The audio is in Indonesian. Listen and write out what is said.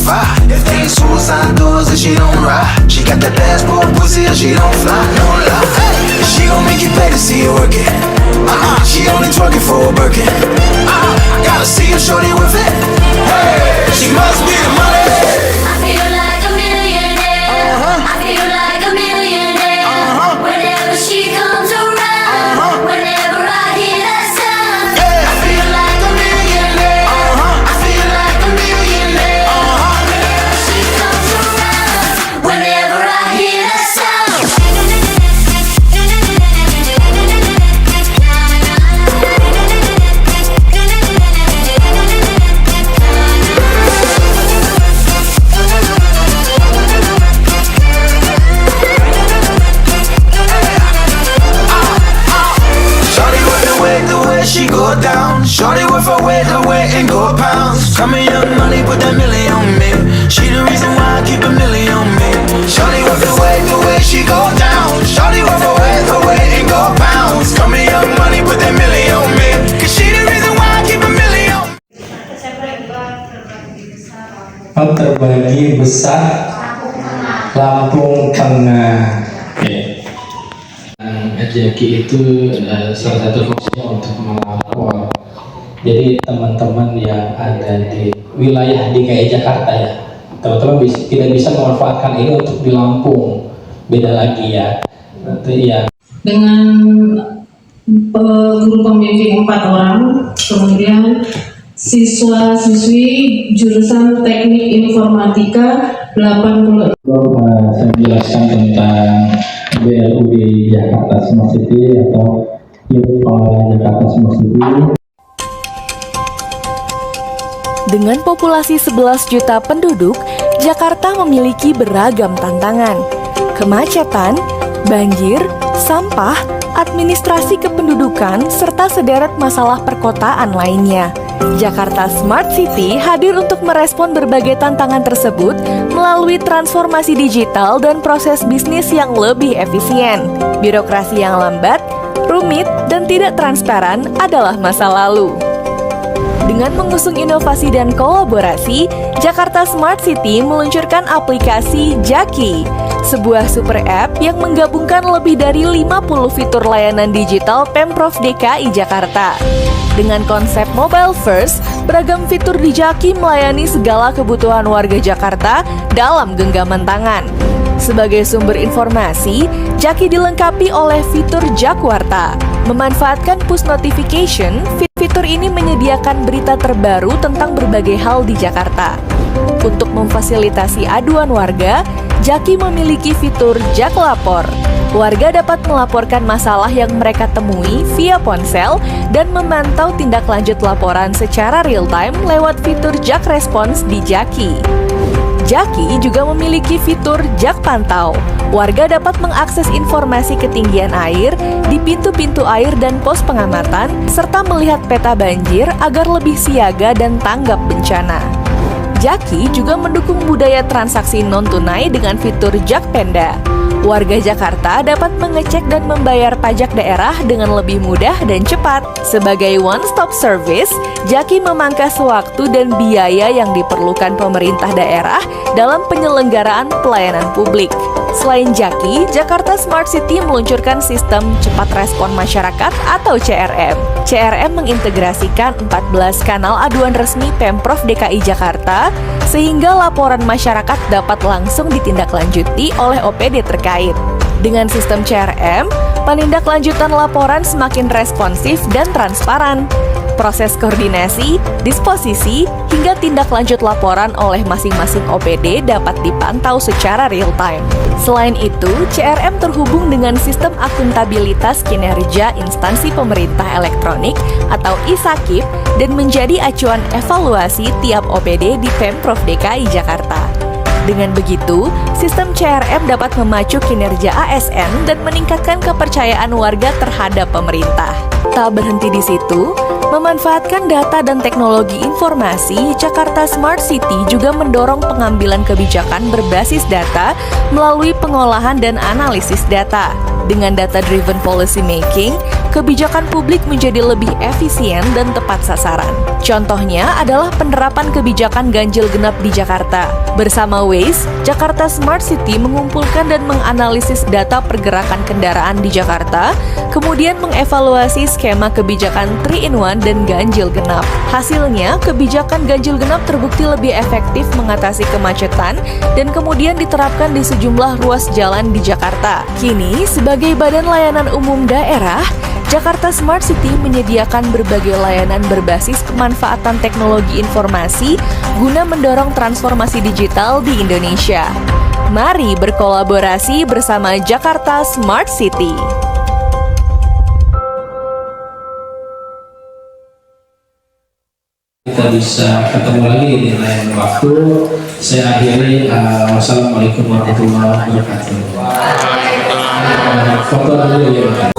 fire. If they ain't suicide doors, then she don't ride. She got that passport pussy, and she don't fly, no lie. Hey, she gon' make you pay to see her work it. She only twerking for a Birkin. I gotta see her shorty with it. Hey, she must be the money. I feel like a millionaire. I feel like a millionaire. Whenever she comes around, whenever I hear that sound, I feel like a millionaire. I feel like a millionaire. Whenever she comes around, whenever I hear that sound. She go down, shorty with her weight, and go pounds. Come here, young money, put that million on me. She the reason why I keep a million on me. Shorty with her weight, she go down. Shorty with her weight, and go pounds. Come here, young money, put that million on me. Cause she the reason why I keep a million on me. Terbagi besar Lampung Tengah. Jaki itu salah satu fungsinya untuk melapor. Jadi teman-teman yang ada di wilayah DKI Jakarta ya, teman-teman tidak bisa memanfaatkan ini untuk di Lampung. Beda lagi ya. Nanti ya. Dengan guru pembimbing 4 orang, kemudian siswa-siswi jurusan teknik informatika 80. Saya menjelaskan tentang BLUD Jakarta Smart City atau Unit Pengelola Jakarta Smart City. Dengan populasi 11 juta penduduk, Jakarta memiliki beragam tantangan. Kemacetan, banjir, sampah, administrasi kependudukan, serta sederet masalah perkotaan lainnya. Jakarta Smart City hadir untuk merespon berbagai tantangan tersebut melalui transformasi digital dan proses bisnis yang lebih efisien. Birokrasi yang lambat, rumit, dan tidak transparan adalah masa lalu. Dengan mengusung inovasi dan kolaborasi, Jakarta Smart City meluncurkan aplikasi Jaki, sebuah super app yang menggabungkan lebih dari 50 fitur layanan digital Pemprov DKI Jakarta. Dengan konsep mobile first, beragam fitur di Jaki melayani segala kebutuhan warga Jakarta dalam genggaman tangan. Sebagai sumber informasi, Jaki dilengkapi oleh fitur Jakwarta. Memanfaatkan push notification, fitur ini menyediakan berita terbaru tentang berbagai hal di Jakarta. Untuk memfasilitasi aduan warga, Jaki memiliki fitur Jak Lapor. Warga dapat melaporkan masalah yang mereka temui via ponsel dan memantau tindak lanjut laporan secara real-time lewat fitur Jak Response di Jaki. Jaki juga memiliki fitur Jak Pantau. Warga dapat mengakses informasi ketinggian air di pintu-pintu air dan pos pengamatan, serta melihat peta banjir agar lebih siaga dan tanggap bencana. Jaki juga mendukung budaya transaksi non-tunai dengan fitur Jak Penda. Warga Jakarta dapat mengecek dan membayar pajak daerah dengan lebih mudah dan cepat. Sebagai one-stop service, Jaki memangkas waktu dan biaya yang diperlukan pemerintah daerah dalam penyelenggaraan pelayanan publik. Selain Jaki, Jakarta Smart City meluncurkan sistem cepat respon masyarakat atau CRM. CRM mengintegrasikan 14 kanal aduan resmi Pemprov DKI Jakarta, sehingga laporan masyarakat dapat langsung ditindaklanjuti oleh OPD terkait. Dengan sistem CRM, penindaklanjutan laporan semakin responsif dan transparan. Proses koordinasi, disposisi, hingga tindak lanjut laporan oleh masing-masing OPD dapat dipantau secara real-time. Selain itu, CRM terhubung dengan sistem akuntabilitas kinerja instansi pemerintah elektronik atau ISAKIP dan menjadi acuan evaluasi tiap OPD di Pemprov DKI Jakarta. Dengan begitu, sistem CRM dapat memacu kinerja ASN dan meningkatkan kepercayaan warga terhadap pemerintah. Tak berhenti di situ, memanfaatkan data dan teknologi informasi, Jakarta Smart City juga mendorong pengambilan kebijakan berbasis data melalui pengolahan dan analisis data. Dengan data-driven policy making, kebijakan publik menjadi lebih efisien dan tepat sasaran. Contohnya adalah penerapan kebijakan ganjil genap di Jakarta. Bersama Waze, Jakarta Smart City mengumpulkan dan menganalisis data pergerakan kendaraan di Jakarta, kemudian mengevaluasi skema kebijakan 3-in-1 dan ganjil genap. Hasilnya, kebijakan ganjil genap terbukti lebih efektif mengatasi kemacetan dan kemudian diterapkan di sejumlah ruas jalan di Jakarta. Kini, sebagai Badan Layanan Umum Daerah, Jakarta Smart City menyediakan berbagai layanan berbasis pemanfaatan teknologi informasi guna mendorong transformasi digital di Indonesia. Mari berkolaborasi bersama Jakarta Smart City. Kita bisa ketemu lagi di lain waktu. Saya akhiri. Wassalamualaikum warahmatullahi wabarakatuh. Foto dulu ya.